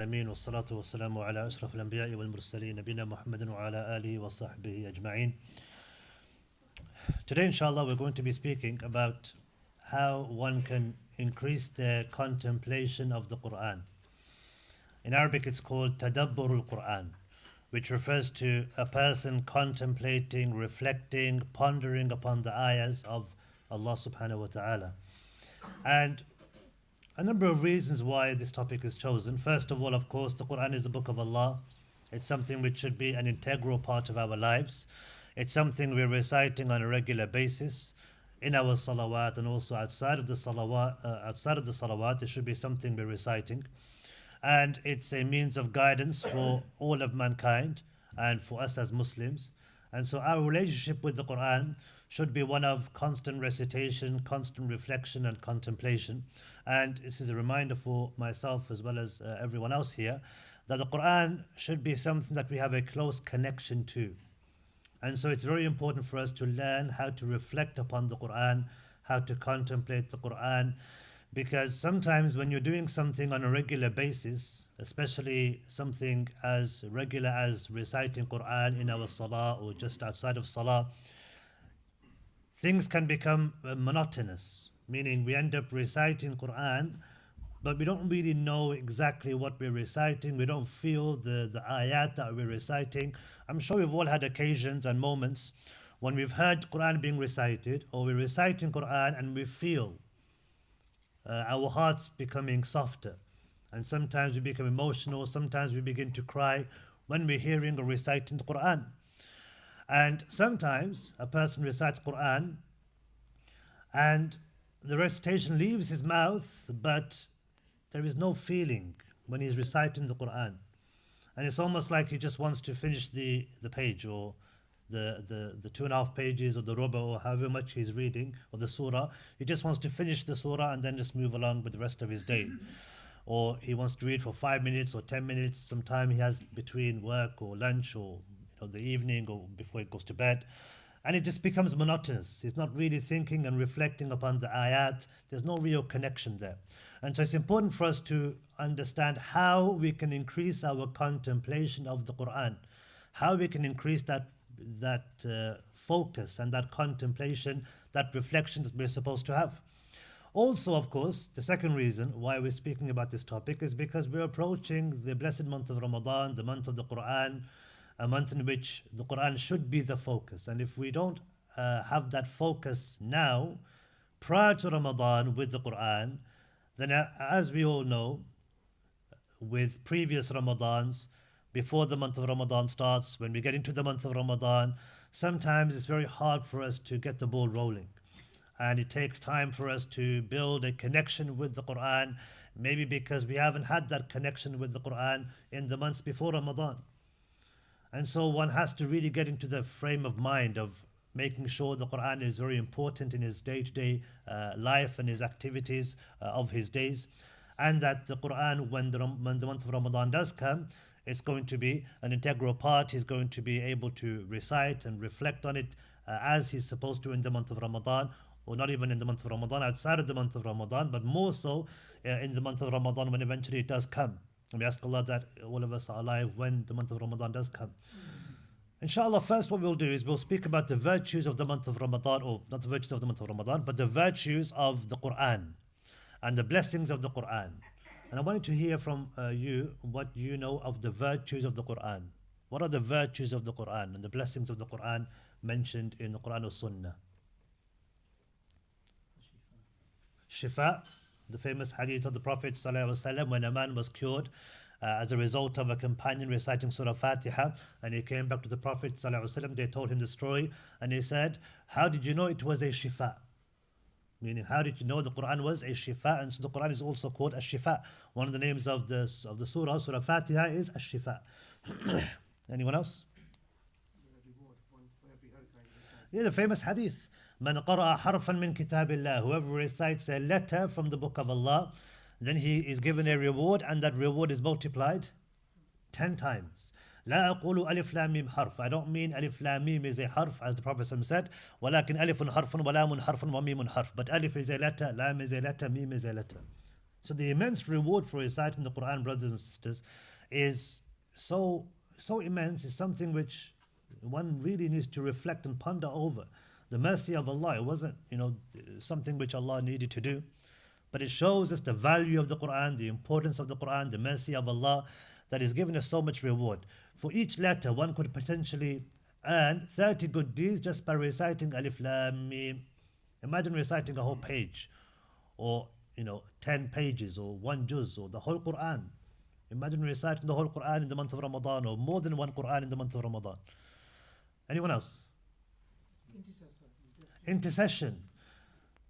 العالمين والصلاة والسلام على أشرف الأنبياء والمرسلين نبينا محمد وعلى آله وصحبه أجمعين. Today inshallah we're going to be speaking about how one can increase their contemplation of the Qur'an. In Arabic it's called tadabbur al-Qur'an, which refers to a person contemplating, reflecting, pondering upon the ayahs of Allah subhanahu wa ta'ala. And a number of reasons why this topic is chosen. First of all, of course, the Quran is the book of Allah. It's something which should be an integral part of our lives. It's something we're reciting on a regular basis in our salawat and also outside of the salawat. It should be something we're reciting, and it's a means of guidance for all of mankind and for us as Muslims. And so our relationship with the Quran should be one of constant recitation, constant reflection and contemplation. And this is a reminder for myself as well as everyone else here, that the Quran should be something that we have a close connection to. And so it's very important for us to learn how to reflect upon the Quran, how to contemplate the Quran, because sometimes when you're doing something on a regular basis, especially something as regular as reciting Quran in our salah or just outside of salah, things can become monotonous, meaning we end up reciting Quran, but we don't really know exactly what we're reciting. We don't feel the ayat that we're reciting. I'm sure we've all had occasions and moments when we've heard Quran being recited, or we're reciting Quran and we feel our hearts becoming softer. And sometimes we become emotional, sometimes we begin to cry when we're hearing or reciting the Quran. And sometimes a person recites Quran and the recitation leaves his mouth, but there is no feeling when he's reciting the Quran. And it's almost like he just wants to finish the page, or the 2.5 pages, or the ruba, or however much he's reading, or the surah. He just wants to finish the surah and then just move along with the rest of his day. Or he wants to read for 5 minutes or 10 minutes, some time he has between work or lunch or the evening or before he goes to bed, and it just becomes monotonous. He's not really thinking and reflecting upon the ayat. There's no real connection there. And so it's important for us to understand how we can increase our contemplation of the Quran, how we can increase that focus and that contemplation, that reflection that we're supposed to have. Also, of course, the second reason why we're speaking about this topic is because we're approaching the blessed month of Ramadan, the month of the Quran, a month in which the Quran should be the focus. And if we don't have that focus now, prior to Ramadan with the Quran, then as we all know, with previous Ramadans, before the month of Ramadan starts, when we get into the month of Ramadan, sometimes it's very hard for us to get the ball rolling. And it takes time for us to build a connection with the Quran, maybe because we haven't had that connection with the Quran in the months before Ramadan. And so one has to really get into the frame of mind of making sure the Quran is very important in his day-to-day life and his activities of his days. And that the Quran, when the month of Ramadan does come, it's going to be an integral part. He's going to be able to recite and reflect on it as he's supposed to in the month of Ramadan, or not even in the month of Ramadan, outside of the month of Ramadan, but more so in the month of Ramadan when eventually it does come. And we ask Allah that all of us are alive when the month of Ramadan does come. Inshallah, first what we'll do is we'll speak about the virtues of the month of Ramadan, or not the virtues of the month of Ramadan, but the virtues of the Quran and the blessings of the Quran. And I wanted to hear from you what you know of the virtues of the Quran. What are the virtues of the Quran and the blessings of the Quran mentioned in the Quran or Sunnah? Shifa, the famous hadith of the Prophet ﷺ, when a man was cured as a result of a companion reciting Surah Fatiha, and he came back to the Prophet ﷺ. They told him the story, and he said, how did you know it was a shifa? Meaning, how did you know the Quran was a shifa? And so the Quran is also called a shifa. One of the names of the surah, Surah Fatiha, is a shifa. Anyone else? Yeah, the famous hadith. من قرأ حرفا من كتاب الله, whoever recites a letter from the book of Allah, then he is given a reward, and that reward is multiplied 10 times. لا أقول ألف لام ميم حرف. I don't mean ألف لام ميم is a harf, as the Prophet said, ولكن ألف حرف ولام حرف وميم حرف. But ألف is a letter, lam is a letter, mim is a letter. So the immense reward for reciting the Quran, brothers and sisters, is so immense. It's something which one really needs to reflect and ponder over. The mercy of Allah, it wasn't, something which Allah needed to do, but it shows us the value of the Quran, the importance of the Quran, the mercy of Allah that is giving us so much reward. For each letter, one could potentially earn 30 good deeds just by reciting Alif Lam Mim. Imagine reciting a whole page, or 10 pages, or one juz, or the whole Quran. Imagine reciting the whole Quran in the month of Ramadan, or more than one Quran in the month of Ramadan. Anyone else? Intercession.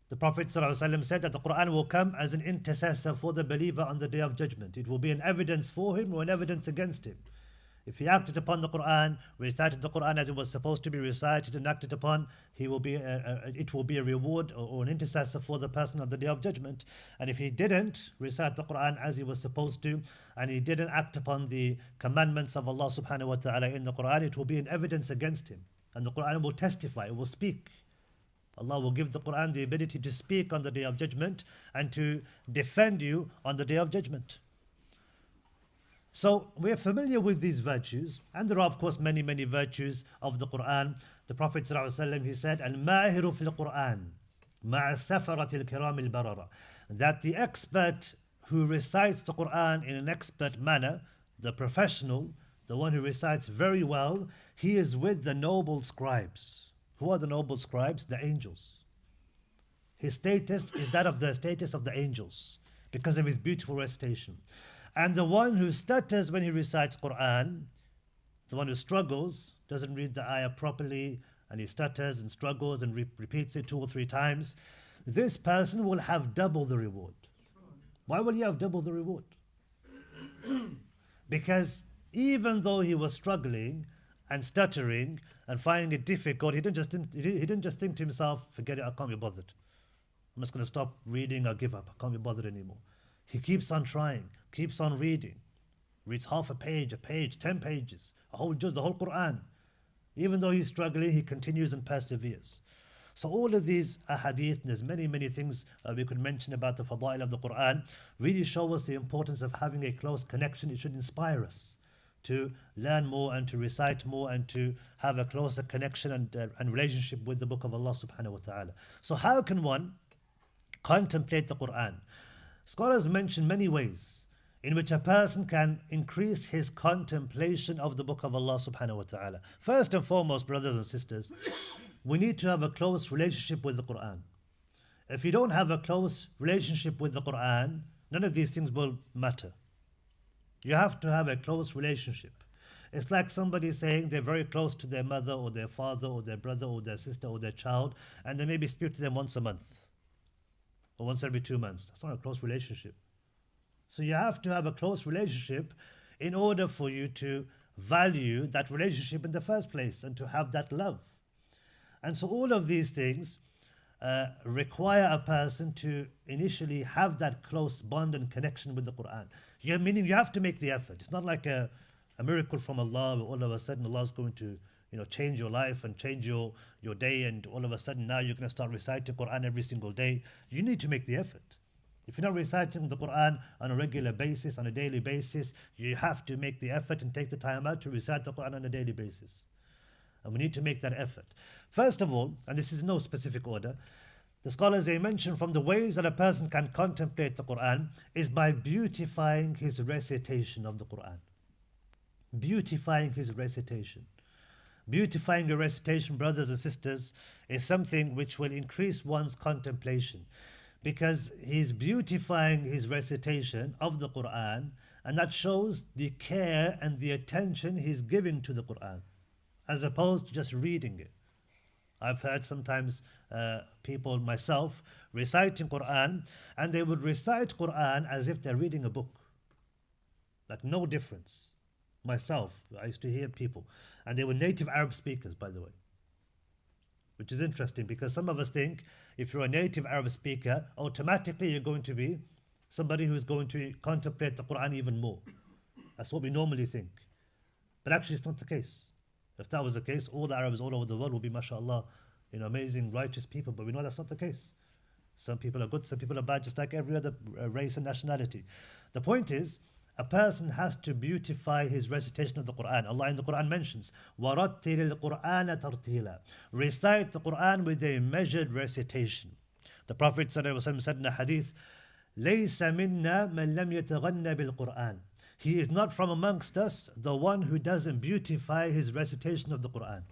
The Prophet ﷺ said that the Quran will come as an intercessor for the believer on the Day of Judgment. It will be an evidence for him or an evidence against him. If he acted upon the Quran, recited the Quran as it was supposed to be recited and acted upon, it will be a reward or an intercessor for the person on the Day of Judgment. And if he didn't recite the Quran as he was supposed to, and he didn't act upon the commandments of Allah subhanahu wa ta'ala in the Quran, it will be an evidence against him. And the Quran will testify, it will speak. Allah will give the Quran the ability to speak on the Day of Judgment and to defend you on the Day of Judgment. So we are familiar with these virtues, and there are of course many virtues of the Quran. The Prophet ﷺ, he said, "Al-Mahiru fil Quran, ma'a safarati al-kiram al-barara," that the expert who recites the Quran in an expert manner, the professional, the one who recites very well, he is with the noble scribes. Who are the noble scribes? The angels. His status is that of the status of the angels because of his beautiful recitation. And the one who stutters when he recites Quran, the one who struggles, doesn't read the ayah properly, and he stutters and struggles and repeats it 2 or 3 times, this person will have double the reward. Why will he have double the reward? Because even though he was struggling and stuttering and finding it difficult, he didn't just think to himself, forget it, I can't be bothered. I'm just going to stop reading, I'll give up, I can't be bothered anymore. He keeps on trying, keeps on reading, reads half a page, 10 pages, a whole juz, the whole Quran. Even though he's struggling, he continues and perseveres. So all of these ahadith, and there's many things we could mention about the fadail of the Quran, really show us the importance of having a close connection. It should inspire us to learn more and to recite more and to have a closer connection and relationship with the book of Allah subhanahu wa ta'ala. So how can one contemplate the Quran? Scholars mention many ways in which a person can increase his contemplation of the book of Allah subhanahu wa ta'ala. First and foremost, brothers and sisters, we need to have a close relationship with the Quran. If you don't have a close relationship with the Quran, none of these things will matter. You have to have a close relationship. It's like somebody saying they're very close to their mother or their father or their brother or their sister or their child, and they maybe speak to them once a month or once every 2 months. That's not a close relationship. So you have to have a close relationship in order for you to value that relationship in the first place and to have that love. And so all of these things require a person to initially have that close bond and connection with the Quran. Meaning you have to make the effort. It's not like a miracle from Allah where all of a sudden Allah is going to change your life and change your day, and all of a sudden now you're going to start reciting Quran every single day. You need to make the effort. If you're not reciting the Quran on a regular basis, on a daily basis, you have to make the effort and take the time out to recite the Quran on a daily basis. And we need to make that effort. First of all, and this is no specific order, the scholars, they mention from the ways that a person can contemplate the Quran is by beautifying his recitation of the Quran. Beautifying his recitation. Beautifying your recitation, brothers and sisters, is something which will increase one's contemplation, because he's beautifying his recitation of the Quran, and that shows the care and the attention he's giving to the Quran, as opposed to just reading it. I've heard sometimes people, myself, reciting Quran, and they would recite Quran as if they're reading a book. Like no difference. Myself, I used to hear people, and they were native Arab speakers, by the way. Which is interesting, because some of us think if you're a native Arab speaker, automatically you're going to be somebody who's going to contemplate the Quran even more. That's what we normally think. But actually it's not the case. If that was the case, all the Arabs all over the world would be, mashallah, amazing, righteous people. But we know that's not the case. Some people are good, some people are bad, just like every other race and nationality. The point is, a person has to beautify his recitation of the Quran. Allah in the Quran mentions, وَرَتِّلِ الْقُرْآنَ تَرْتِيلًا. Recite the Quran with a measured recitation. The Prophet ﷺ said in a hadith, لَيْسَ مِنَّا مَنْ لَمْ يَتَغَنَّ بِالْقُرْآنِ. He is not from amongst us the one who doesn't beautify his recitation of the Quran.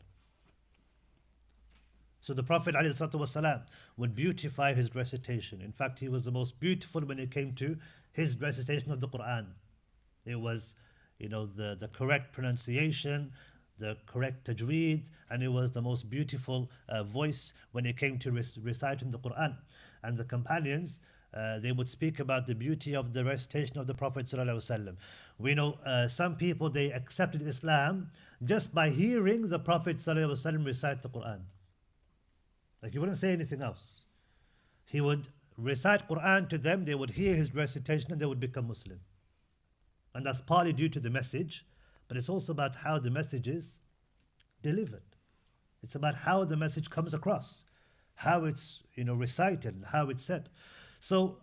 So the Prophet ﷺ would beautify his recitation. In fact, he was the most beautiful when it came to his recitation of the Quran. It was, the correct pronunciation, the correct tajweed, and it was the most beautiful voice when it came to reciting the Quran. And the companions, they would speak about the beauty of the recitation of the Prophet ﷺ. We know some people, they accepted Islam just by hearing the Prophet ﷺ recite the Quran. Like, he wouldn't say anything else. He would recite Quran to them, they would hear his recitation, and they would become Muslim. And that's partly due to the message, but it's also about how the message is delivered. It's about how the message comes across, how it's recited, and how it's said. So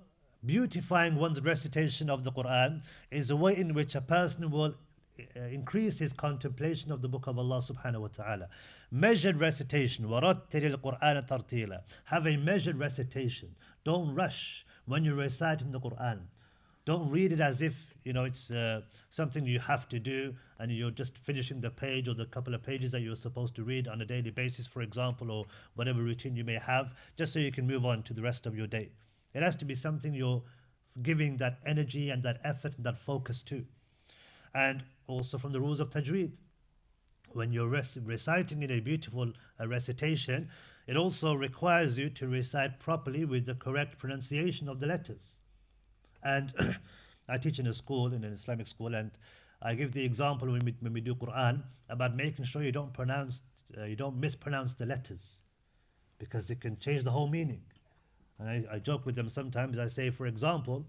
beautifying one's recitation of the Quran is a way in which a person will increase his contemplation of the book of Allah subhanahu wa ta'ala. Measured recitation. وَرَتِّلِ الْقُرْآنَ تَرْتِيلًا. Have a measured recitation. Don't rush when you're reciting the Quran. Don't read it as if it's something you have to do and you're just finishing the page or the couple of pages that you're supposed to read on a daily basis, for example, or whatever routine you may have, just so you can move on to the rest of your day. It has to be something you're giving that energy and that effort and that focus to. And also from the rules of tajweed, when you're reciting in a beautiful recitation, it also requires you to recite properly with the correct pronunciation of the letters. And I teach in a school, in an Islamic school, and I give the example when we do Quran about making sure you don't mispronounce the letters, because it can change the whole meaning. And I joke with them sometimes. I say, for example,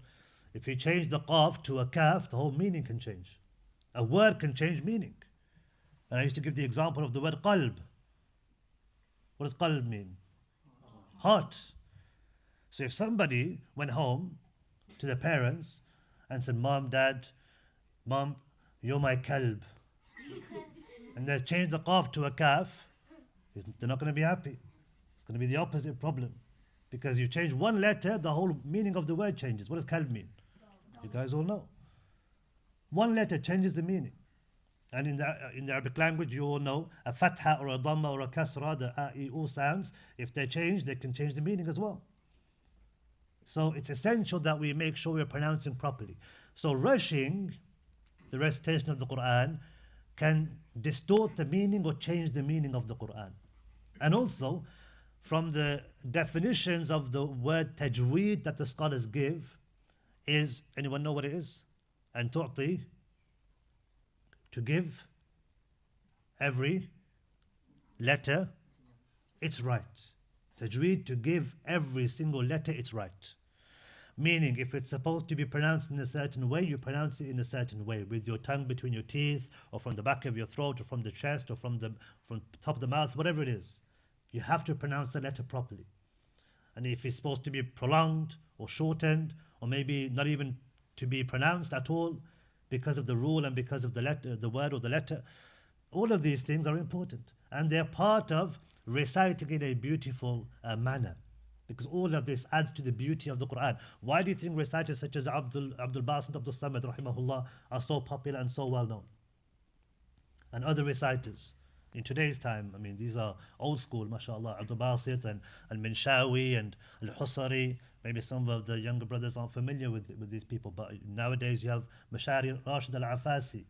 if you change the qaf to a kaf, the whole meaning can change. A word can change meaning. And I used to give the example of the word qalb. What does qalb mean? Heart. So if somebody went home to their parents and said, Mom, Dad, Mom, you're my kalb, and they changed the qaf to a kaf, they're not going to be happy. It's going to be the opposite problem. Because you change one letter, the whole meaning of the word changes. What does kalb mean? You guys all know. One letter changes the meaning. And in the Arabic language, you all know a fatha or a dhamma or a kasra, the a, e, u sounds, if they change, they can change the meaning as well. So it's essential that we make sure we're pronouncing properly. So rushing the recitation of the Quran can distort the meaning or change the meaning of the Quran. And also, from the definitions of the word tajweed that the scholars give, is, anyone know what it is? And tu'ti, to give every letter its right. Tajweed, to give every single letter its right. Meaning, if it's supposed to be pronounced in a certain way, you pronounce it in a certain way, with your tongue between your teeth, or from the back of your throat, or from the chest, or from top of the mouth, whatever it is. You have to pronounce the letter properly. And if it's supposed to be prolonged or shortened, or maybe not even to be pronounced at all, because of the rule and because of the letter, the word or the letter, all of these things are important. And they're part of reciting in a beautiful manner. Because all of this adds to the beauty of the Quran. Why do you think reciters such as Abdul Basit, Abdul Samad, rahimahullah, are so popular and so well known? And other reciters in today's time, I mean, these are old school, mashallah, Abdul Basit and Al-Minshawi and Al-Husari. Maybe some of the younger brothers aren't familiar with these people, but nowadays you have Mashari Rashid Al-Afasi.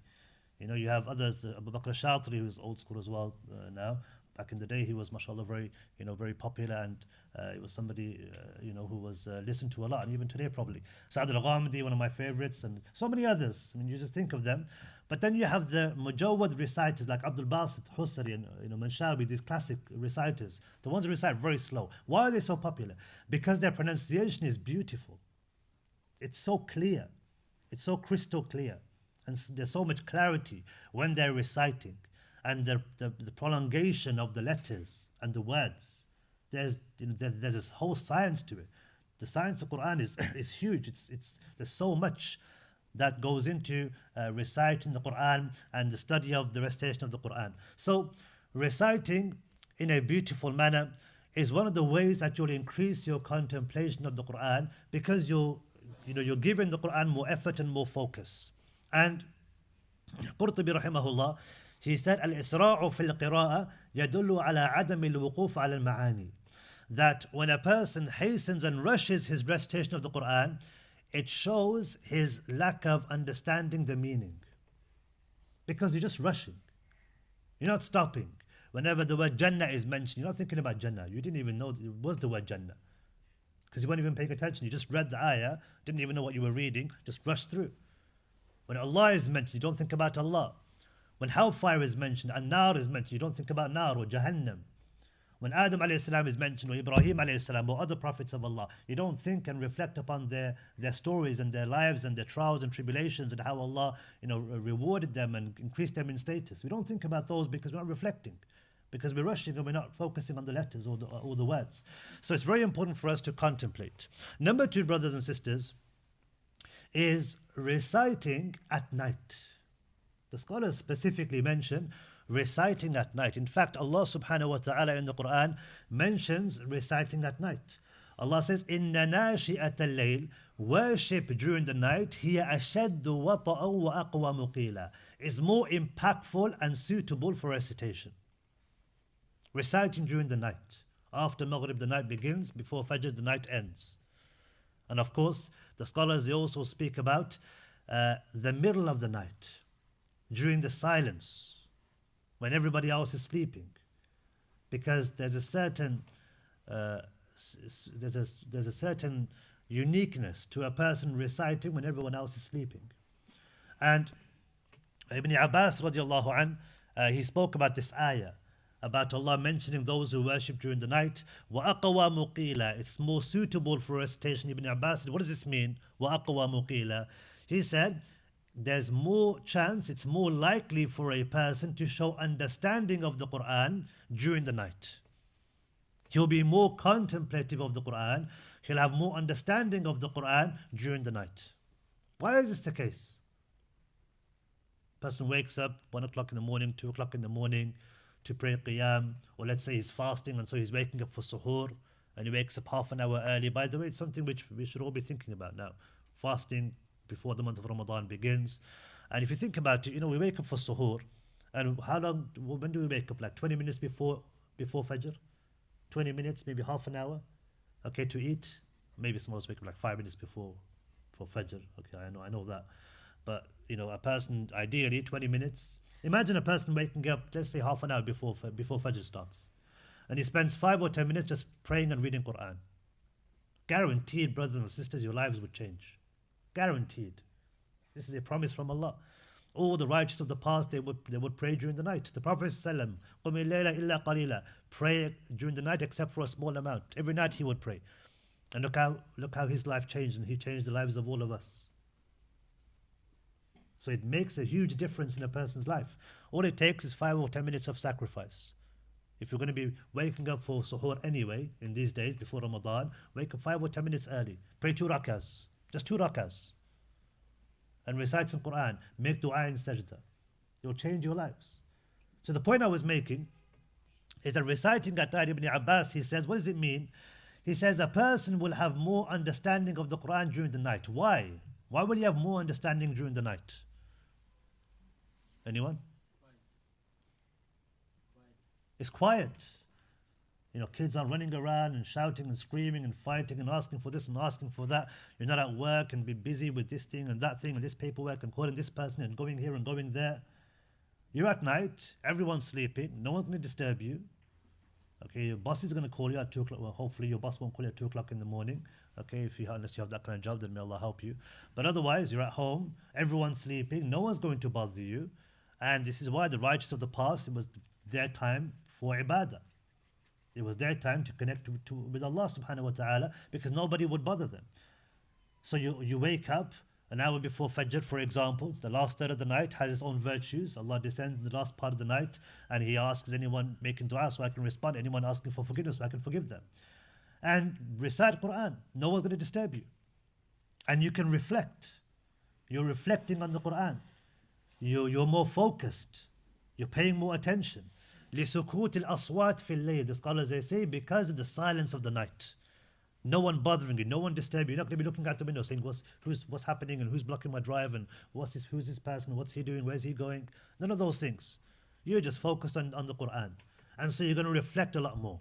You have others, Abu Bakr Shatri, who's old school as well now. Back in the day, he was, mashallah, very popular, and it was somebody, who was listened to a lot, and even today probably. Sa'ad al-Ghamidi, one of my favorites, and so many others. I mean, you just think of them. But then you have the mujawwad reciters like Abdul Basit, Husari, and Manshawi, these classic reciters. The ones who recite very slow. Why are they so popular? Because their pronunciation is beautiful. It's so clear. It's so crystal clear. And there's so much clarity when they're reciting. And the prolongation of the letters and the words, there's this whole science to it. The science of Quran is, is huge. There's so much that goes into reciting the Quran and the study of the recitation of the Quran. So reciting in a beautiful manner is one of the ways that you'll increase your contemplation of the Quran, because you're giving the Quran more effort and more focus. And Qurtubi rahimahullah, he said, Al-Isra'u fil qira'a yadullu ala adami al-wuquf ala al-ma'ani. That when a person hastens and rushes his recitation of the Quran, it shows his lack of understanding the meaning. Because you're just rushing. You're not stopping. Whenever the word Jannah is mentioned, you're not thinking about Jannah. You didn't even know it was the word Jannah. Because you weren't even paying attention. You just read the ayah, didn't even know what you were reading, just rushed through. When Allah is mentioned, you don't think about Allah. When hellfire is mentioned, and Nar is mentioned, you don't think about Nar or Jahannam. When Adam alayhi salam is mentioned, or Ibrahim alayhi salam, or other prophets of Allah, you don't think and reflect upon their stories and their lives and their trials and tribulations and how Allah rewarded them and increased them in status. We don't think about those because we're not reflecting, because we're rushing and we're not focusing on the letters or the words. So it's very important for us to contemplate. Number two, brothers and sisters, is reciting at night. The scholars specifically mention reciting at night. In fact, Allah subhanahu wa ta'ala in the Quran mentions reciting at night. Allah says, Inna nashi'at al-layl, worship during the night, hiya ashaddu wata'an wa aqwa muqila, is more impactful and suitable for recitation. Reciting during the night. After Maghrib, the night begins. Before Fajr, the night ends. And of course, the scholars, they also speak about the middle of the night, during the silence, when everybody else is sleeping, because there's a certain uniqueness to a person reciting when everyone else is sleeping. And Ibn Abbas radiallahu anh, he spoke about this ayah, about Allah mentioning those who worship during the night. وَأَقْوَى مُقِيلًا, it's more suitable for recitation. Ibn Abbas said, what does this mean? وَأَقْوَى مُقِيلًا. He said, there's more chance, it's more likely for a person to show understanding of the Quran during the night. He'll be more contemplative of the Quran. He'll have more understanding of the Quran during the night. Why is this the case? Person wakes up 1 o'clock in the morning, 2 o'clock in the morning to pray Qiyam, or let's say he's fasting and so he's waking up for suhoor and he wakes up half an hour early. By the way, it's something which we should all be thinking about now. Fasting before the month of Ramadan begins. And if you think about it, we wake up for suhoor, and when do we wake up? Like 20 minutes before Fajr? 20 minutes, maybe half an hour, okay, to eat. Maybe some of us wake up like 5 minutes before Fajr. Okay, I know that. But, a person, ideally 20 minutes. Imagine a person waking up, let's say half an hour before Fajr starts. And he spends 5 or 10 minutes just praying and reading Qur'an. Guaranteed, brothers and sisters, your lives would change. Guaranteed. This is a promise from Allah. All the righteous of the past, they would pray during the night. The Prophet ﷺ, قُمِ اللَّيْلَ إِلَّا قَلِيلًا, pray during the night except for a small amount. Every night he would pray. And look how his life changed, and he changed the lives of all of us. So it makes a huge difference in a person's life. All it takes is 5 or 10 minutes of sacrifice. If you're going to be waking up for suhoor anyway, in these days before Ramadan, wake up 5 or 10 minutes early. Pray 2 rakas. Just 2 rakas. And recite some Qur'an. Make dua in sajda. It will change your lives. So the point I was making is that reciting at night, Ibn Abbas, he says, what does it mean? He says a person will have more understanding of the Qur'an during the night. Why? Why will he have more understanding during the night? Anyone? It's quiet. Kids are running around and shouting and screaming and fighting and asking for this and asking for that. You're not at work and be busy with this thing and that thing and this paperwork and calling this person and going here and going there. You're at night, everyone's sleeping, no one's going to disturb you. Okay, your boss is going to call you at 2 o'clock. Well, hopefully your boss won't call you at 2 o'clock in the morning. Okay, unless you have that kind of job, then may Allah help you. But otherwise, you're at home, everyone's sleeping, no one's going to bother you. And this is why the righteous of the past, it was their time for ibadah. It was their time to connect with Allah subhanahu wa ta'ala, because nobody would bother them. So you wake up an hour before Fajr, for example. The last third of the night has its own virtues. Allah descends in the last part of the night and He asks, anyone making dua so I can respond, anyone asking for forgiveness so I can forgive them. and recite Quran. No one's going to disturb you. And you can reflect. You're reflecting on the Quran. You're more focused. You're paying more attention. لِسُكُوتِ الْأَصْوَاتِ فِي اللَّيْلِ. The scholars, they say, because of the silence of the night. No one bothering you, no one disturbing you. You're not going to be looking out the window saying, what's happening and who's blocking my drive and who's this person, what's he doing, where's he going? None of those things. You're just focused on the Quran. And so you're going to reflect a lot more.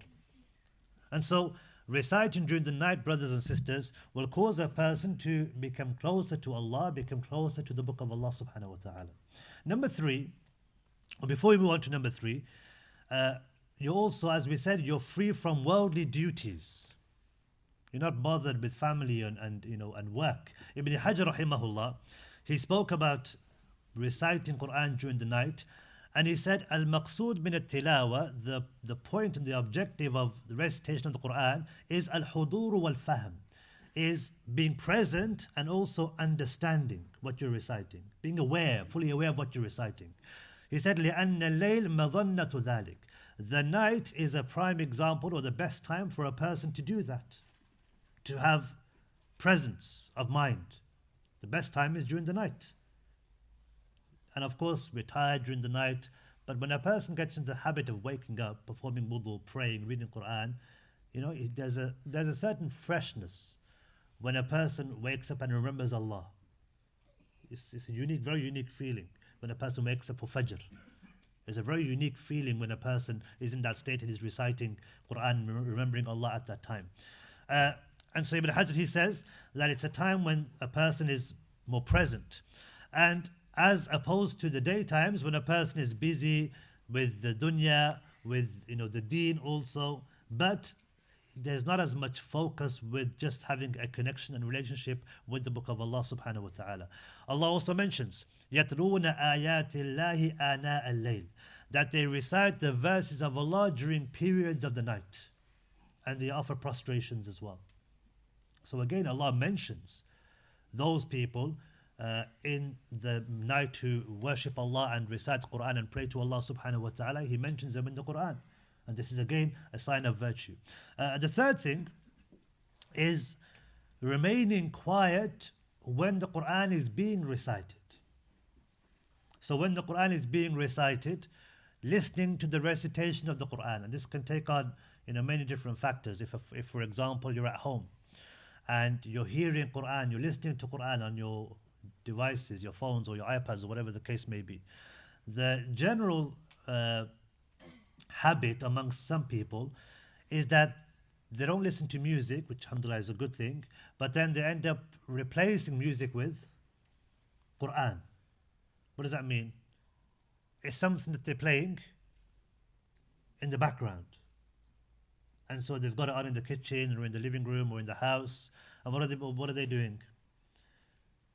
And so reciting during the night, brothers and sisters, will cause a person to become closer to Allah, become closer to the book of Allah subhanahu wa ta'ala. Number three, or before we move on to number three, you also, as we said, you're free from worldly duties. You're not bothered with family and work. Ibn Hajar rahimahullah, he spoke about reciting Quran during the night, and he said, Al-Maqsood min al-tilawa, the point and the objective of the recitation of the Quran is al-hudur wal-fahm, is being present and also understanding what you're reciting, being aware, fully aware of what you're reciting. He said, لِأَنَّ اللَّيْلَ مَظَنَّةُ ذَلِكَ. The night is a prime example or the best time for a person to do that, to have presence of mind. The best time is during the night. And of course, we're tired during the night, but when a person gets into the habit of waking up, performing wudu, praying, reading Quran, there's a certain freshness when a person wakes up and remembers Allah. It's a unique, very unique feeling when a person wakes up for Fajr. It's a very unique feeling when a person is in that state and is reciting Quran, remembering Allah at that time. And so Ibn Hajar, he says that it's a time when a person is more present. And as opposed to the daytimes when a person is busy with the dunya, with the deen also, but there's not as much focus with just having a connection and relationship with the book of Allah subhanahu wa ta'ala. Allah also mentions يَتْلُونَ آيَاتِ اللَّهِ آنَاءَ اللَّيْلِ, that they recite the verses of Allah during periods of the night, and they offer prostrations as well. So again, Allah mentions those people in the night who worship Allah and recite Quran and pray to Allah subhanahu wa ta'ala. He mentions them in the Quran, and this is again a sign of virtue. The third thing is remaining quiet when the Quran is being recited. So when the Quran is being recited, listening to the recitation of the Quran, and this can take on many different factors. If for example you're at home and you're hearing Quran, you're listening to Quran on your devices, your phones or your iPads or whatever the case may be, the general habit amongst some people is that they don't listen to music, which alhamdulillah is a good thing, but then they end up replacing music with Quran. What does that mean? It's something that they're playing in the background. And so they've got it on in the kitchen or in the living room or in the house. And what are they doing?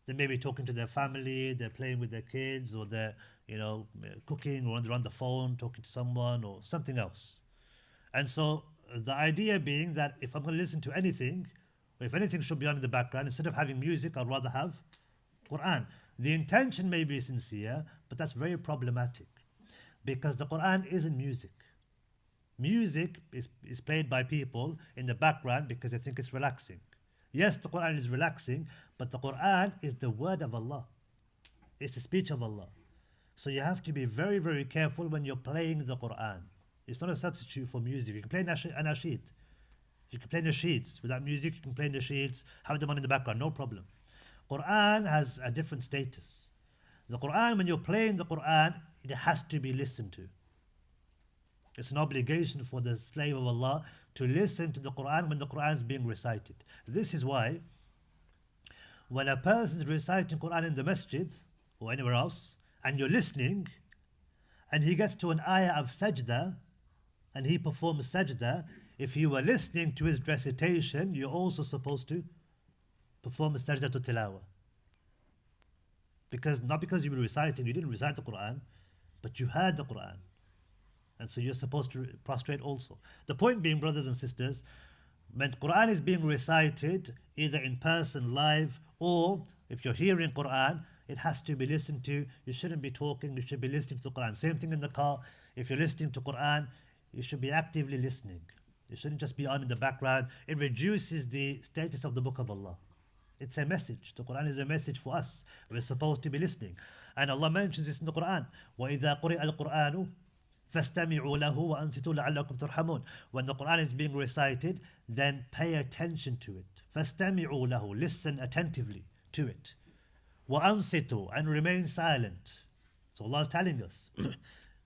They may be talking to their family, they're playing with their kids, or they're cooking, or they're on the phone talking to someone or something else. And so the idea being that if I'm going to listen to anything, or if anything should be on in the background, instead of having music, I'd rather have Quran. The intention may be sincere, but that's very problematic because the Quran isn't music. Music is played by people in the background because they think it's relaxing. Yes, the Quran is relaxing, but the Quran is the word of Allah. It's the speech of Allah. So you have to be very, very careful when you're playing the Quran. It's not a substitute for music. You can play anashid. You can play nasheeds. Without music, you can play nasheeds, have them on in the background, no problem. Quran has a different status. The Quran, when you're playing the Quran, it has to be listened to. It's an obligation for the slave of Allah to listen to the Quran when the Quran is being recited. This is why when a person is reciting Quran in the Masjid or anywhere else, and you're listening, and he gets to an ayah of sajda, and he performs sajda, if you were listening to his recitation, you're also supposed to perform sajda to tilawa. Not because you were reciting, you didn't recite the Quran, but you heard the Quran. And so you're supposed to prostrate also. The point being, brothers and sisters, when Quran is being recited, either in person, live, or if you're hearing Quran, it has to be listened to. You shouldn't be talking, you should be listening to the Quran. Same thing in the car. If you're listening to Quran, you should be actively listening. It shouldn't just be on in the background. It reduces the status of the book of Allah. It's a message. The Quran is a message for us. We're supposed to be listening. And Allah mentions this in the Quran. وَإِذَا قُرِئَ الْقُرْآنُ فَاسْتَمِعُوا لَهُ وَأَنصِتُوا لَعَلَّكُمْ تُرْحَمُونَ. When the Quran is being recited, then pay attention to it. فَاسْتَمِعُوا لَهُ. Listen attentively to it. وَأَنصِتُوا. And remain silent. So Allah is telling us,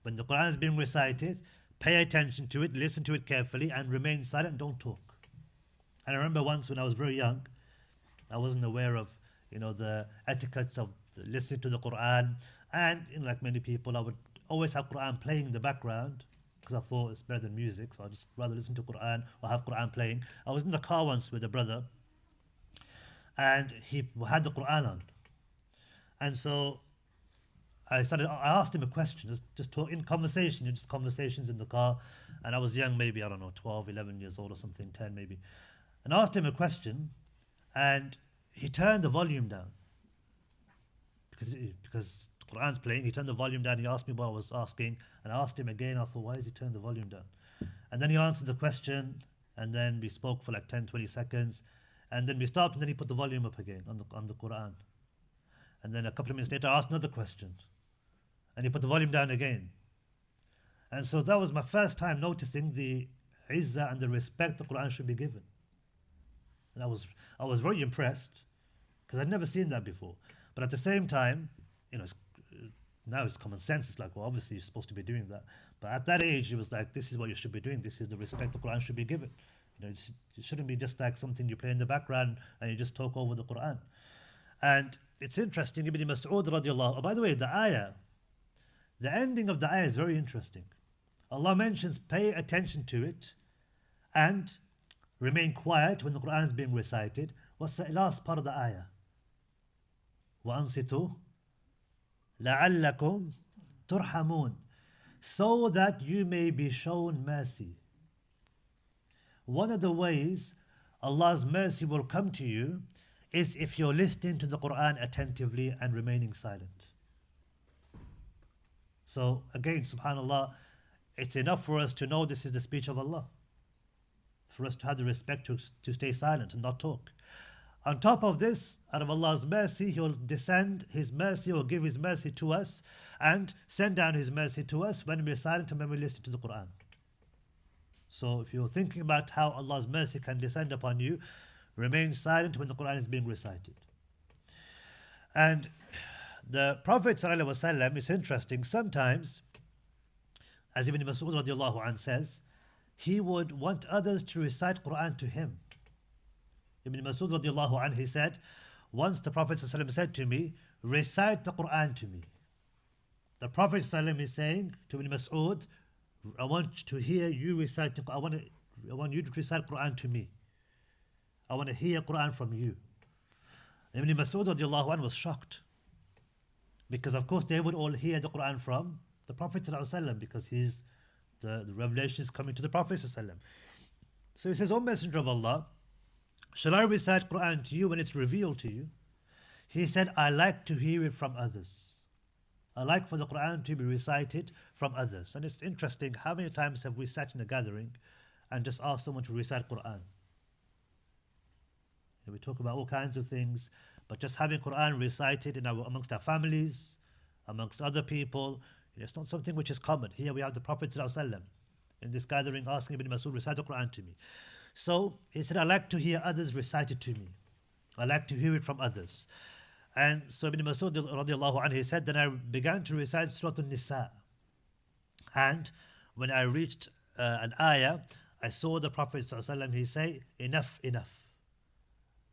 when the Quran is being recited, pay attention to it, listen to it carefully, and remain silent, don't talk. And I remember once when I was very young, I wasn't aware of, the etiquettes of listening to the Quran. And, like many people, I would always have Quran playing in the background because I thought it's better than music. So I'd just rather listen to Quran or have Quran playing. I was in the car once with a brother and he had the Quran on. And so I asked him a question, just talk in conversation, just conversations in the car. And I was young, maybe, I don't know, 12, 11 years old or something, 10 maybe. And I asked him a question and he turned the volume down. Because the Quran's playing, he turned the volume down. He asked me what I was asking, and I asked him again. I thought, why is he turning the volume down? And then he answered the question, and then we spoke for like 10, 20 seconds, and then we stopped, and then he put the volume up again on the Quran. And then a couple of minutes later, I asked another question, and he put the volume down again. And so that was my first time noticing the izzah and the respect the Quran should be given. And I was very impressed because I'd never seen that before. But at the same time, now it's common sense. It's like, well, obviously you're supposed to be doing that. But at that age, it was like, this is what you should be doing. This is the respect the Quran should be given. It shouldn't be just like something you play in the background and you just talk over the Quran. And it's interesting, Ibn Mas'ud radiallahu. Oh, by the way, the ayah, the ending of the ayah is very interesting. Allah mentions, pay attention to it and remain quiet when the Quran is being recited. What's the last part of the ayah? وَأَنصِتُوا لَعَلَّكُمْ تُرْحَمُونَ. So that you may be shown mercy. One of the ways Allah's mercy will come to you is if you're listening to the Quran attentively and remaining silent. So again, subhanAllah, it's enough for us to know this is the speech of Allah. For us to have the respect to stay silent and not talk. On top of this, out of Allah's mercy, He will descend His mercy or give His mercy to us and send down His mercy to us when we're silent and when we listen to the Quran. So if you're thinking about how Allah's mercy can descend upon you, remain silent when the Quran is being recited. And the Prophet ﷺ, it's interesting, sometimes, as Ibn Mas'ud radiallahu anh says, he would want others to recite Quran to him. Ibn Mas'ud radiallahu anh, he said, once the Prophet ﷺ said to me, recite the Quran to me. The Prophet ﷺ is saying to Ibn Mas'ud, I want to hear you recite, I want you to recite Quran to me. I want to hear Quran from you. Ibn Mas'ud radiallahu anh was shocked. Because of course they would all hear the Quran from the Prophet ﷺ because the revelation is coming to the Prophet ﷺ. So he says, O Messenger of Allah, shall I recite Quran to you when it's revealed to you? He said, I like to hear it from others. I like for the Quran to be recited from others. And it's interesting, how many times have we sat in a gathering and just asked someone to recite Quran? We talk about all kinds of things, but just having Quran recited amongst our families, amongst other people, it's not something which is common. Here we have the Prophet ﷺ in this gathering asking Ibn Mas'ud, recite the Quran to me. So he said, I like to hear others recite it to me. I like to hear it from others. And so Ibn Mas'ud radiallahu anhu, he said, then I began to recite Surah An-Nisa. And when I reached an ayah, I saw the Prophet ﷺ, he say, enough, enough.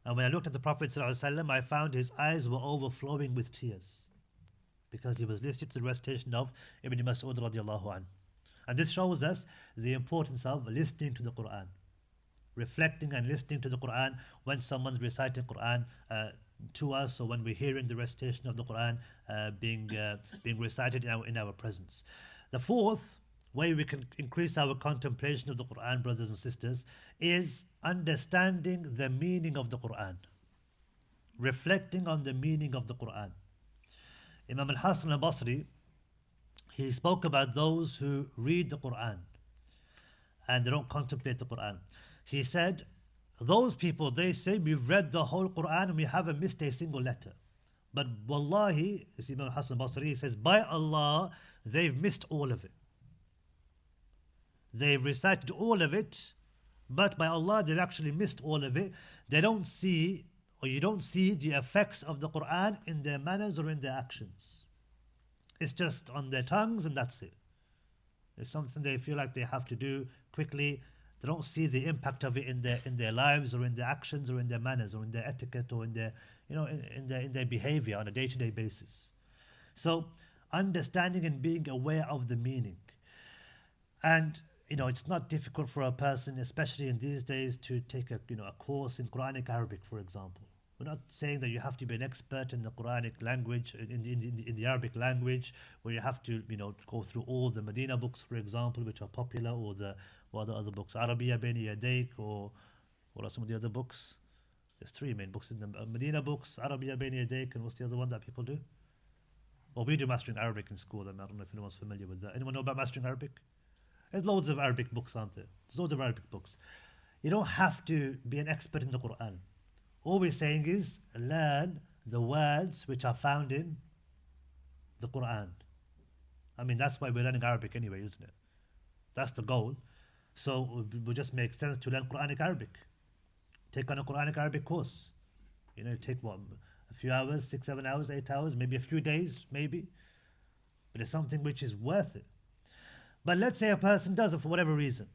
And when I looked at the Prophet ﷺ, I found his eyes were overflowing with tears because he was listening to the recitation of Ibn Mas'ud radiallahu anhu. And this shows us the importance of listening to the Quran, reflecting and listening to the Quran when someone's reciting Quran to us, or when we're hearing the recitation of the Quran being recited in our presence. The fourth way we can increase our contemplation of the Quran, brothers and sisters, is understanding the meaning of the Quran, reflecting on the meaning of the Quran. Imam al-Hasan al-Basri, he spoke about those who read the Quran and they don't contemplate the Quran. He said, those people, they say we've read the whole Quran and we haven't missed a single letter. But wallahi, as Imam Hassan Basri, he says, by Allah, they've missed all of it. They've recited all of it, but by Allah, they've actually missed all of it. They don't see, or you don't see the effects of the Quran in their manners or in their actions. It's just on their tongues and that's it. It's something they feel like they have to do quickly. They don't see the impact of it in their lives or in their actions or in their manners or in their etiquette or in their in their behavior on a day-to-day basis. So understanding and being aware of the meaning. And it's not difficult for a person, especially in these days, to take a course in Quranic Arabic, for example. We're not saying that you have to be an expert in the Quranic language, in the Arabic language, where you have to go through all the Medina books, for example, which are popular, or the other books, Arabiya Bayna Yadayk, or what are some of the other books? There's three main books in the Medina books, Arabiya Bayna Yadayk, and what's the other one that people do? Well, we do Mastering Arabic in school, and I don't know if anyone's familiar with that. Anyone know about Mastering Arabic? There's loads of Arabic books, aren't there? There's loads of Arabic books. You don't have to be an expert in the Quran. All we're saying is learn the words which are found in the Quran. I mean, that's why we're learning Arabic anyway, isn't it? That's the goal. So it would just make sense to learn Quranic Arabic. Take on a Quranic Arabic course. Take what? A few hours, 6, 7 hours, 8 hours, maybe a few days, maybe. But it's something which is worth it. But let's say a person does it for whatever reason.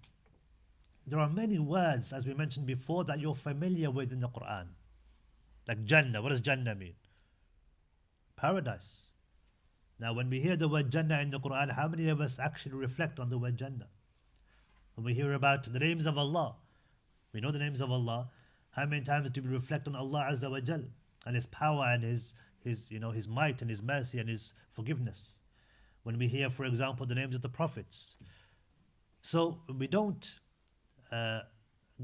There are many words, as we mentioned before, that you're familiar with in the Quran. Like Jannah. What does Jannah mean? Paradise. Now, when we hear the word Jannah in the Quran, how many of us actually reflect on the word Jannah? When we hear about the names of Allah, we know the names of Allah. How many times do we reflect on Allah Azza wa Jal and His power and His might and His mercy and His forgiveness? When we hear, for example, the names of the prophets. So we don't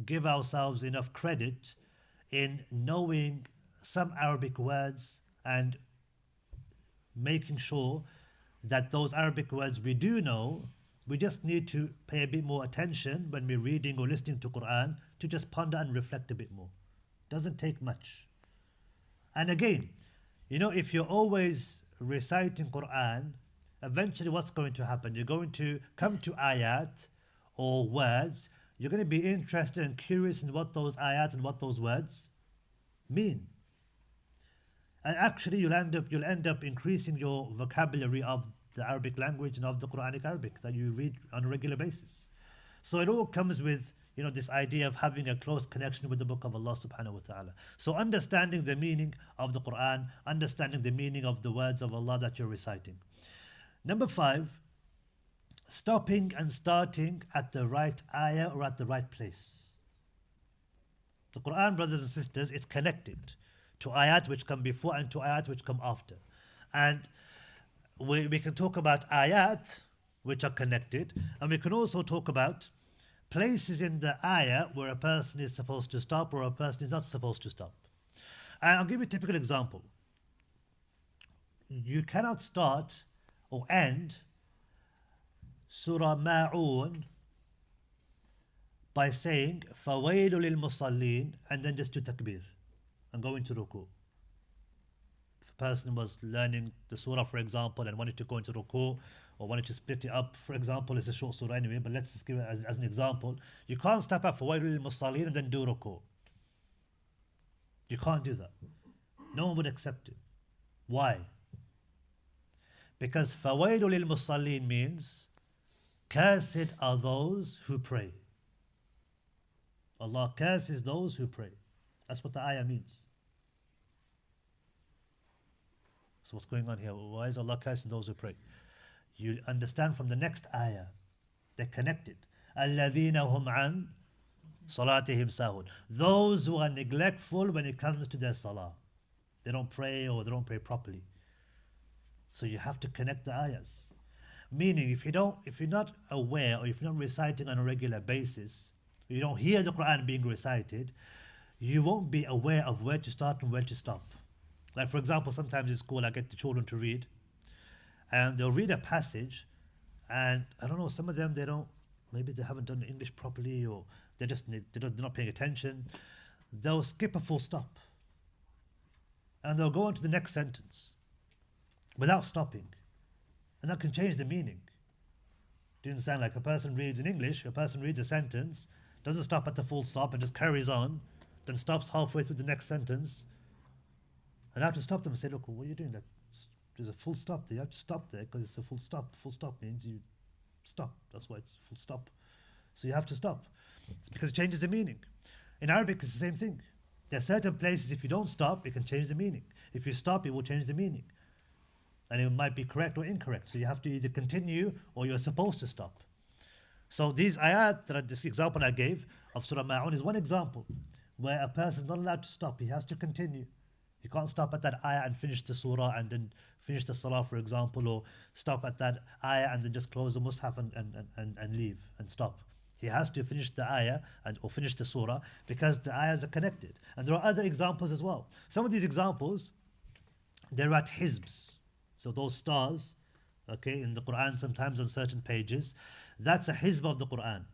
give ourselves enough credit in knowing some Arabic words and making sure that those Arabic words we do know, we just need to pay a bit more attention when we're reading or listening to Quran to just ponder and reflect a bit more. Doesn't take much. And again, if you're always reciting Quran, eventually what's going to happen? You're going to come to ayat or words. You're going to be interested and curious in what those ayat and what those words mean. And actually you'll end up increasing your vocabulary of the Arabic language and of the Quranic Arabic that you read on a regular basis. So it all comes with this idea of having a close connection with the book of Allah subhanahu wa ta'ala. So understanding the meaning of the Quran, understanding the meaning of the words of Allah that you're reciting. Number 5, stopping and starting at the right ayah or at the right place. The Quran, brothers and sisters, it's connected to ayat which come before and to ayat which come after. And we can talk about ayat which are connected, and we can also talk about places in the ayah where a person is supposed to stop or a person is not supposed to stop. And I'll give you a typical example. You cannot start or end Surah Ma'un by saying فَوَيْلُ لِلْمُصَلِّينَ and then just do takbir and go into ruku. If a person was learning the surah, for example, and wanted to go into ruku or wanted to split it up, for example, it's a short surah anyway, but let's just give it as an example. You can't stop at فَوَيْلُ لِلْمُصَلِّينَ and then do ruku. You can't do that. No one would accept it. Why? Because فَوَيْلُ لِلْمُصَلِّينَ means cursed are those who pray. Allah curses those who pray. That's what the ayah means. So what's going on here? Why is Allah cursing those who pray? You understand from the next ayah. They're connected. الَّذِينَ هُمْ عَنْ صَلَاتِهِمْ سَاهُونَ. Those who are neglectful when it comes to their salah. They don't pray or they don't pray properly. So you have to connect the ayahs. Meaning, if you're not aware or if you're not reciting on a regular basis, you don't hear the Quran being recited, you won't be aware of where to start and where to stop. Like for example, sometimes in school I get the children to read, and they'll read a passage, and I don't know, some of them they don't maybe they haven't done English properly, or they're not paying attention. They'll skip a full stop, and they'll go on to the next sentence without stopping, and that can change the meaning. Do you understand? Like a person reads in English, a person reads a sentence, doesn't stop at the full stop and just carries on, then stops halfway through the next sentence, and I have to stop them and say, look, what are you doing? Like, there's a full stop there. You have to stop there because it's a full stop. Full stop means you stop. That's why it's full stop. So you have to stop. It's because it changes the meaning. In Arabic, it's the same thing. There are certain places, if you don't stop, it can change the meaning. If you stop, it will change the meaning. And it might be correct or incorrect. So you have to either continue or you're supposed to stop. So these ayat, this example I gave of Surah Ma'un is one example where a person is not allowed to stop. He has to continue. You can't stop at that ayah and finish the surah and then finish the salah, for example, or stop at that ayah and then just close the mushaf and leave and stop. He has to finish the ayah or finish the surah because the ayahs are connected. And there are other examples as well. Some of these examples, they're at hizbs. So those stars, okay, in the Qur'an sometimes on certain pages, that's a hizb of the Qur'an.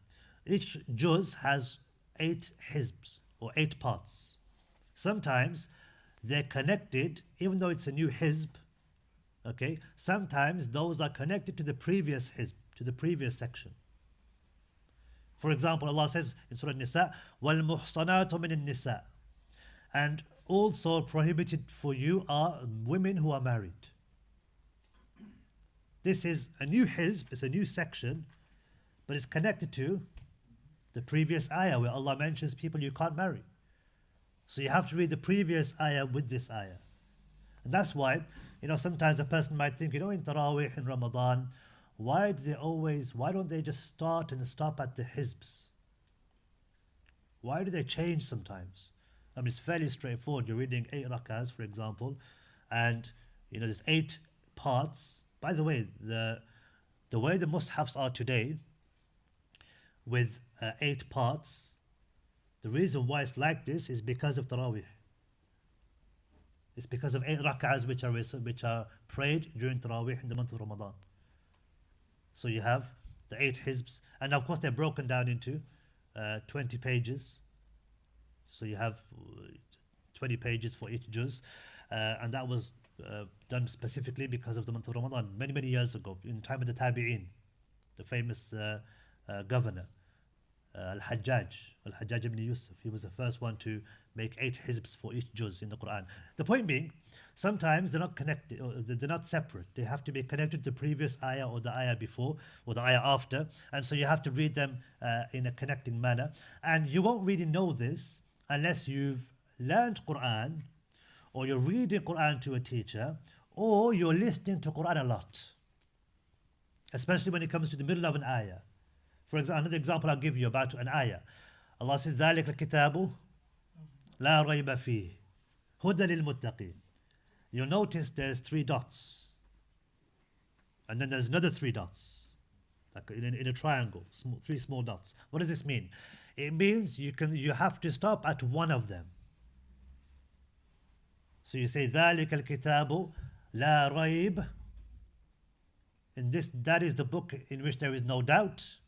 Each juz has 8 hizbs or 8 parts. Sometimes they're connected, even though it's a new hizb, okay, sometimes those are connected to the previous hizb, to the previous section. For example, Allah says in Surah Nisa, وَالْمُحْصَنَاتُ مِنَ النِّسَاءِ, and also prohibited for you are women who are married. This is a new hizb, it's a new section, but it's connected to the previous ayah where Allah mentions people you can't marry. So you have to read the previous ayah with this ayah. And that's why, sometimes a person might think, in Taraweeh in Ramadan, why don't they just start and stop at the hizbs? Why do they change sometimes? I mean, it's fairly straightforward. You're reading 8 rakahs, for example, and there's 8 parts. By the way, the way the mushafs are today, with 8 parts, the reason why it's like this is because of Taraweeh. It's because of 8 rak'ahs which are prayed during Taraweeh in the month of Ramadan. So you have the 8 hizbs, and of course they're broken down into 20 pages. So you have 20 pages for each juz, and that was done specifically because of the month of Ramadan many, many years ago, in the time of the Tabi'een, the famous governor. Al-Hajjaj ibn Yusuf, he was the first one to make 8 hizbs for each juz in the Qur'an. The point being, sometimes they're not connected, or they're not separate. They have to be connected to the previous ayah or the ayah before or the ayah after, and so you have to read them in a connecting manner. And you won't really know this unless you've learned Qur'an, or you're reading Qur'an to a teacher, or you're listening to Qur'an a lot, especially when it comes to the middle of an ayah. For example, another example I'll give you about an ayah. Allah says, ذَلِكَ الْكِتَابُ لَا رَيْبَ فِيهِ هُدًى لِلْمُتَّقِينَ. You'll notice there's 3 dots. And then there's another 3 dots. Like in a triangle, 3 small dots. What does this mean? It means you have to stop at one of them. So you say, ذَلِكَ الْكِتَابُ لَا رَيْبَ. That is the book in which there is no doubt.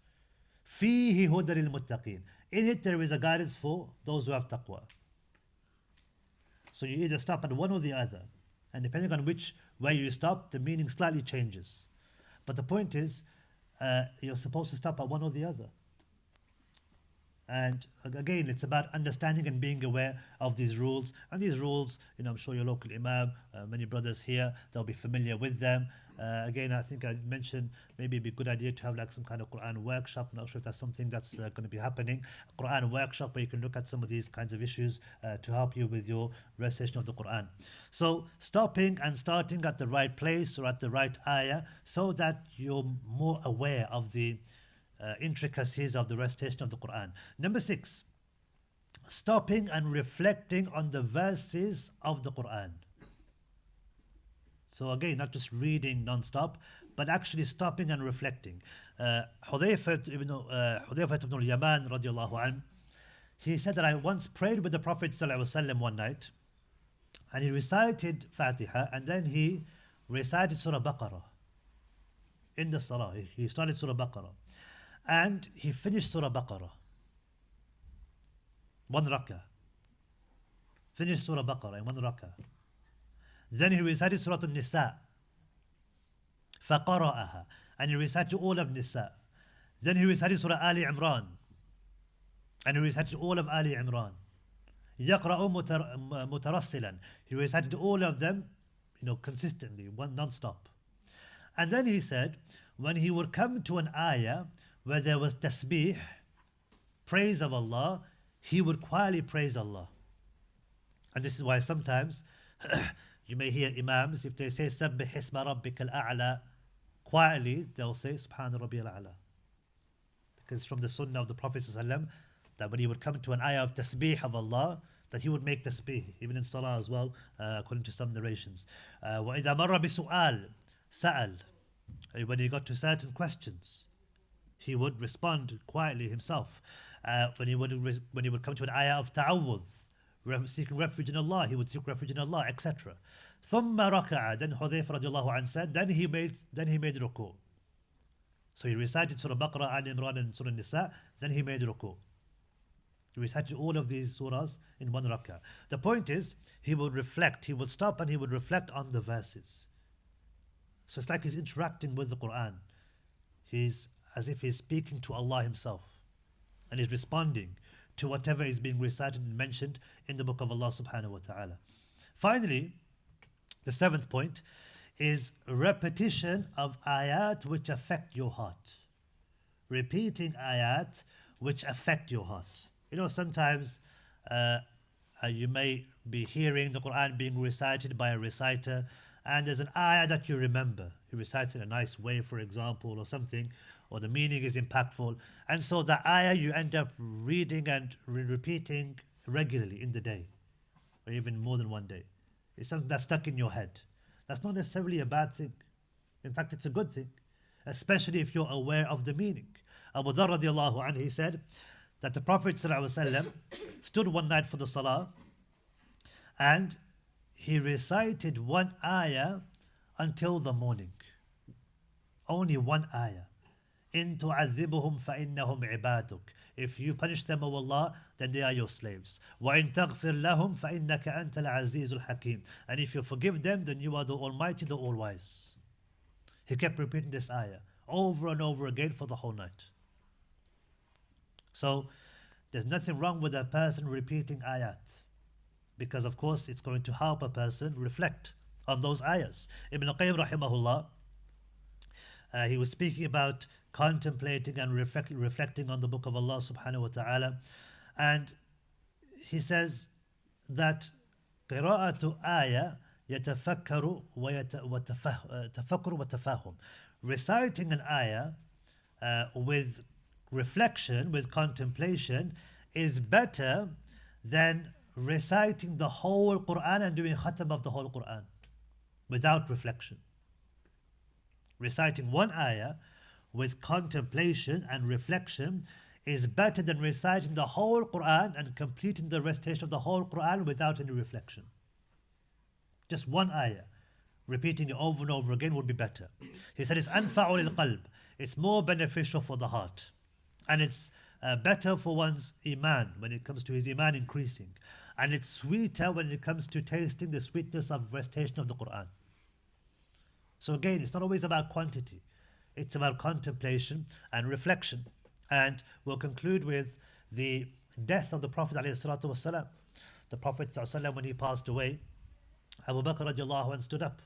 فِيهِ هُدًى لِلْمُتَّقِينَ. In it there is a guidance for those who have taqwa. So you either stop at one or the other. And depending on which way you stop, the meaning slightly changes. But the point is, you're supposed to stop at one or the other. And again, it's about understanding and being aware of these rules. And these rules, I'm sure your local imam, many brothers here, they'll be familiar with them. Again, I think I mentioned maybe it'd be a good idea to have like some kind of Qur'an workshop. I'm not sure if that's something that's going to be happening. A Qur'an workshop where you can look at some of these kinds of issues to help you with your recitation of the Qur'an. So stopping and starting at the right place or at the right ayah so that you're more aware of the intricacies of the recitation of the Qur'an. Number 6, stopping and reflecting on the verses of the Qur'an. So again, not just reading non-stop, but actually stopping and reflecting. Hudayfat ibn al-Yaman radiallahu anhu, he said that I once prayed with the Prophet ﷺ one night, and he recited Fatiha, and then he recited Surah Baqarah in the Salah. He started Surah Baqarah. And he finished Surah Baqarah. One rak'ah. Finished Surah Baqarah in one rak'ah. Then he recited Surah An-Nisa. فَقَرَأَهَا. And he recited all of Nisa. Then he recited Surah Ali Imran. And he recited all of Ali Imran. يَقْرَأُ مُتَرَسِّلًا. He recited all of them, consistently, one non-stop. And then he said, when he would come to an ayah where there was tasbih, praise of Allah, he would quietly praise Allah. And this is why sometimes you may hear imams, if they say سَبِّحِ اسْمَ رَبِّكَ الْأَعْلَى, quietly they'll say Subhana Rabbi al-A'la. Because from the sunnah of the Prophet ﷺ, that when he would come to an ayah of tasbih of Allah, that he would make tasbih, even in salah as well, according to some narrations. وَإِذَا مَرَّ بِسُؤَالٍ سَأَلْ. When he got to certain questions, he would respond quietly himself. When he would come to an ayah of ta'awudh, seeking refuge in Allah, he would seek refuge in Allah, etc. ثُمَّ رَكَعَ. Then Hudayfa radiallahu anhu said, then he made ruku'. So he recited Surah Baqarah, Ali Imran and Surah Nisa, then he made ruku'. He recited all of these surahs in one rak'ah. The point is, he would reflect, he would stop and he would reflect on the verses. So it's like he's interacting with the Qur'an. He's as if he's speaking to Allah himself. And he's responding to whatever is being recited and mentioned in the book of Allah subhanahu wa ta'ala. Finally, the seventh point is repetition of ayat which affect your heart. Repeating ayat which affect your heart. Sometimes you may be hearing the Qur'an being recited by a reciter, and there's an ayah that you remember. He recites in a nice way, for example, or something, or the meaning is impactful. And so the ayah you end up reading and repeating regularly in the day, or even more than one day. It's something that's stuck in your head. That's not necessarily a bad thing. In fact, it's a good thing, especially if you're aware of the meaning. Abu Dharr radiallahu anhu, he said that the Prophet ﷺ stood one night for the salah and he recited one ayah until the morning. Only one ayah. إِن تُعَذِّبُهُمْ فَإِنَّهُمْ عِبَادُكَ. If you punish them, O Allah, then they are your slaves. وَإِن تَغْفِرْ لَهُمْ فَإِنَّكَ أَنْتَ الْعَزِيزُ الْحَكِيمُ. And if you forgive them, then you are the Almighty, the All-Wise. He kept repeating this ayah over and over again for the whole night. So there's nothing wrong with a person repeating ayat, because of course it's going to help a person reflect on those ayahs. Ibn Qayyim rahimahullah, he was speaking about contemplating and reflecting on the book of Allah subhanahu wa ta'ala, and he says that قراءة آية يتفكر وتفكر وتفاهم. Reciting an ayah with reflection, with contemplation, is better than reciting the whole Qur'an and doing khatam of the whole Qur'an without reflection. Reciting one ayah with contemplation and reflection is better than reciting the whole Qur'an and completing the recitation of the whole Qur'an without any reflection. Just one ayah, repeating it over and over again would be better. He said it's anfa'u lil qalb. It's more beneficial for the heart. And it's better for one's iman when it comes to his iman increasing. And it's sweeter when it comes to tasting the sweetness of recitation of the Qur'an. So again, it's not always about quantity. It's about contemplation and reflection. And we'll conclude with the death of the Prophet ﷺ. The Prophet ﷺ, when he passed away, Abu Bakr radiallahu anhu stood up.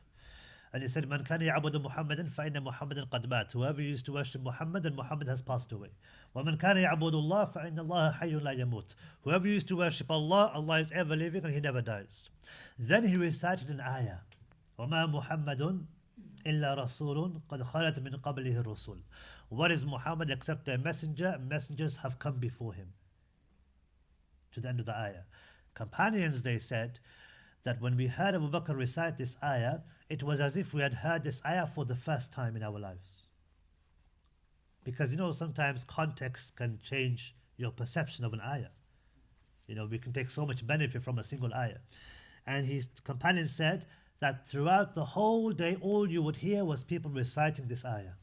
And he said, "Man kana ya'budu Muhammadan fa inna Muhammadan qad mat." Whoever used to worship Muhammad, then Muhammad has passed away. وَمَنْ كَانَ يَعْبُدُ اللَّهَ فَإِنَّ اللَّهَ حَيٌّ لَا يَمُوتُ. Whoever used to worship Allah, Allah is ever living and He never dies. Then he recited an ayah. وَمَا مُحَمَّدٌ إِلَّا رَسُولٌ قَدْ خَلَتْ مِنْ قَبْلِهِ الرُّسُلُ. What is Muhammad except a messenger? Messengers have come before him. To the end of the ayah. Companions, they said, that when we heard Abu Bakr recite this ayah, it was as if we had heard this ayah for the first time in our lives. Because sometimes context can change your perception of an ayah. We can take so much benefit from a single ayah. And his companions said that throughout the whole day, all you would hear was people reciting this ayah.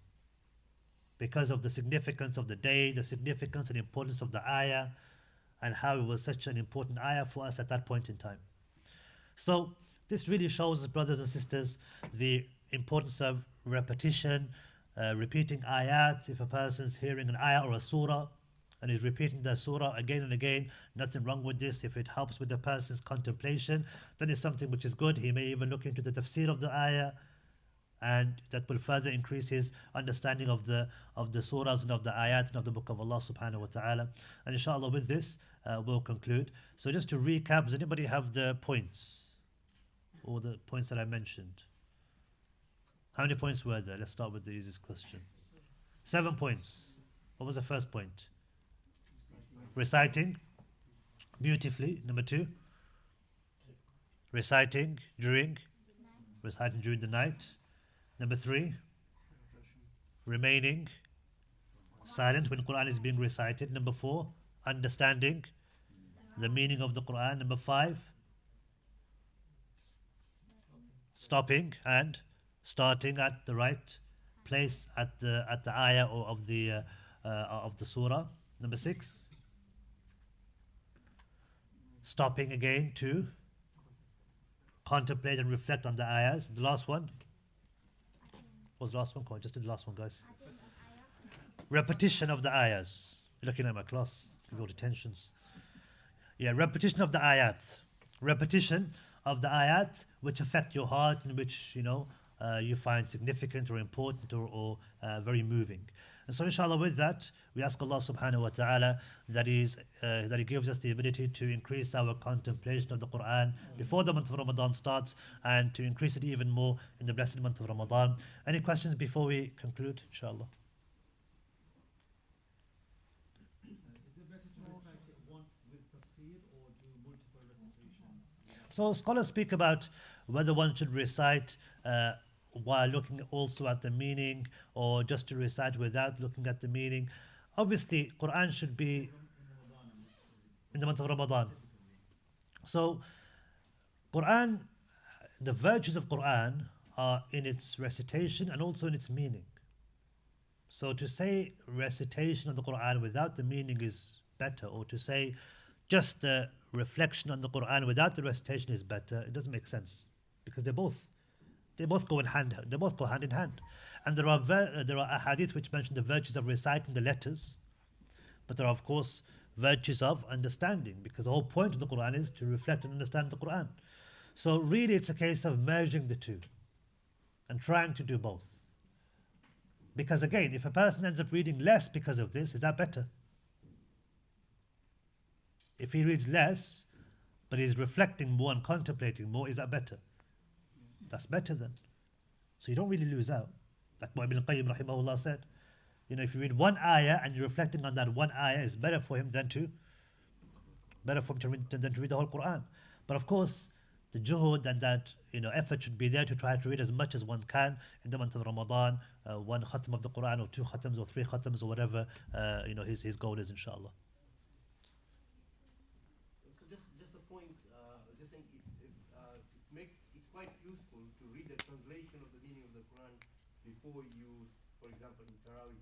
because of the significance of the day, the significance and importance of the ayah, and how it was such an important ayah for us at that point in time. So this really shows us, brothers and sisters, the importance of repetition, repeating ayat. If a person's hearing an ayah or a surah and is repeating the surah again and again, nothing wrong with this. If it helps with the person's contemplation, then it's something which is good. He may even look into the tafsir of the ayah, and that will further increase his understanding of the surahs and of the ayat and of the book of Allah subhanahu wa ta'ala. And inshallah with this we'll conclude. So just to recap, does anybody have the points? Or the points that I mentioned? How many points were there? Let's start with the easiest question. 7 points. What was the first point? Reciting beautifully. Number 2, reciting during the night. Number 3, remaining silent when Quran is being recited. Number 4, understanding the meaning of the Quran. Number 5, stopping and starting at the right place at the ayah or of the surah. Number 6, stopping again to contemplate and reflect on the ayahs. The last one. What was the last one? Come on, just did the last one, guys. Repetition of the ayahs. You're looking at my class. Give your attentions. Yeah, repetition of the ayat. Repetition of the ayat which affect your heart and which, you find significant or important or very moving. And so inshallah with that, we ask Allah subhanahu wa ta'ala that He gives us the ability to increase our contemplation of the Qur'an before the month of Ramadan starts, and to increase it even more in the blessed month of Ramadan. Any questions before we conclude, inshallah? Is it better to recite it once with tafsir or do multiple recitations? So scholars speak about whether one should recite while looking also at the meaning, or just to recite without looking at the meaning. Obviously, Quran should be in the month of Ramadan. So, Quran, the virtues of Quran are in its recitation and also in its meaning. So to say recitation of the Quran without the meaning is better, or to say just the reflection on the Quran without the recitation is better, it doesn't make sense, because they both go hand in hand. And there are ahadith which mention the virtues of reciting the letters, but there are of course virtues of understanding, because the whole point of the Quran is to reflect and understand the Quran. So really it's a case of merging the two and trying to do both. Because again, if a person ends up reading less because of this, is that better? If he reads less but he's reflecting more and contemplating more, is that better? That's better then. So you don't really lose out. Like what Ibn Qayyim rahimahullah said, if you read one ayah and you're reflecting on that one ayah, it's better for him to read the whole Quran. But of course, the juhud and that effort should be there to try to read as much as one can in the month of Ramadan, one khatam of the Quran or 2 khatams or 3 khatams or whatever his goal is, inshallah. So just a point, just saying it's quite useful to read the translation of the meaning of the Quran before you, for example, in Tarawih,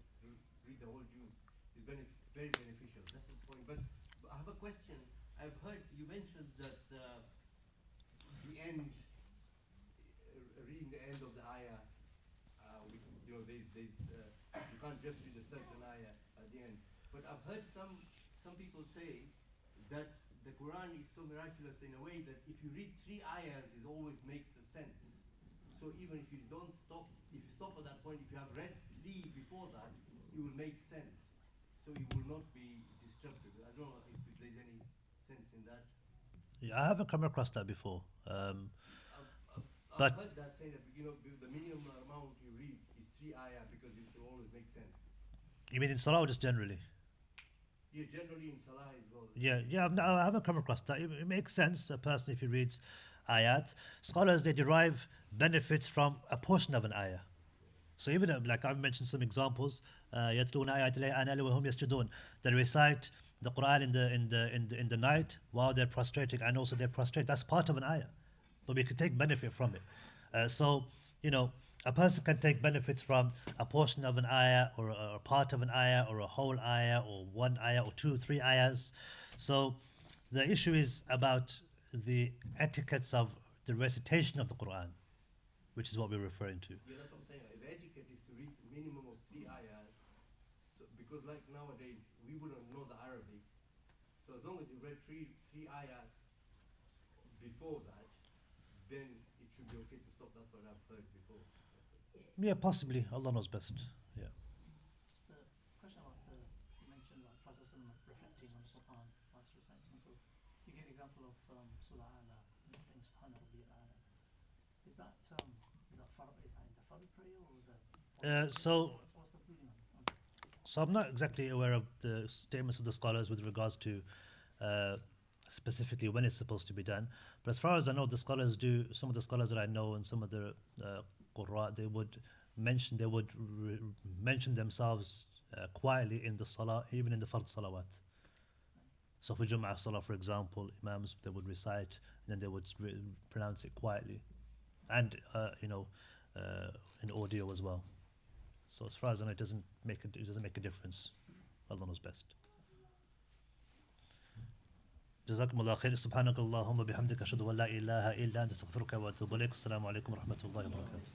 read the whole juz. It's very beneficial. That's the point. But I have a question. I've heard you mentioned that the end, reading the end of the ayah, you can't just read a certain ayah at the end. But I've heard some people say that the Quran is so miraculous in a way that if you read 3 ayahs, it always makes a sense. So even if you stop at that point, if you have read 3 before that, it will make sense. So you will not be disrupted. I don't know if there's any sense in that. Yeah, I haven't come across that before. I've But heard that saying that the minimum amount you read is 3 ayah because it will always make sense. you mean in Salah or just generally? Yeah, generally in Salah as well. Yeah, no, I haven't come across that. It makes sense, a person, if he reads ayat. Scholars, they derive benefits from a portion of an ayah. So even like I've mentioned some examples, يَتْلُونَ آيَاتِ اللَّهِ آنَاءَ اللَّيْلِ وَهُمْ يَسْجُدُونَ. They recite the Quran in the night while they're prostrating, and also they're prostrate. That's part of an ayah, but we could take benefit from it. So a person can take benefits from a portion of an ayah or a part of an ayah or a whole ayah or one ayah or two, three ayahs. So the issue is about the etiquettes of the recitation of the Quran, which is what we're referring to. Yeah, that's what I'm saying. The etiquette is to read minimum of 3 ayahs. So, because like nowadays, we wouldn't know the Arabic. So as long as you read three ayahs before that, then it should be okay to stop. That's what I've heard before. Yeah, possibly. Allah knows best. Yeah. Just a question about you mentioned like Prophet reflecting on the Quran whilst reciting. So you gave example of Surah Ala and saying Subhana Rabbil Ala. Is that in the Fard prayer or is that? What's the ruling on? So I'm not exactly aware of the statements of the scholars with regards to specifically when it's supposed to be done. But as far as I know, the scholars do. Some of the scholars that I know and some of the Qur'an, they would mention themselves quietly in the salah, even in the fard salawat. So for Jum'ah salah, for example, imams, they would recite and then they would pronounce it quietly, and in audio as well. So as far as I know, it doesn't make a difference. Allah knows best. جزاكم الله خير. سبحانك اللهم وبحمدك أشهد أن لا إله إلا أنت أستغفرك وأتوب إليك. السلام عليكم ورحمة الله وبركاته.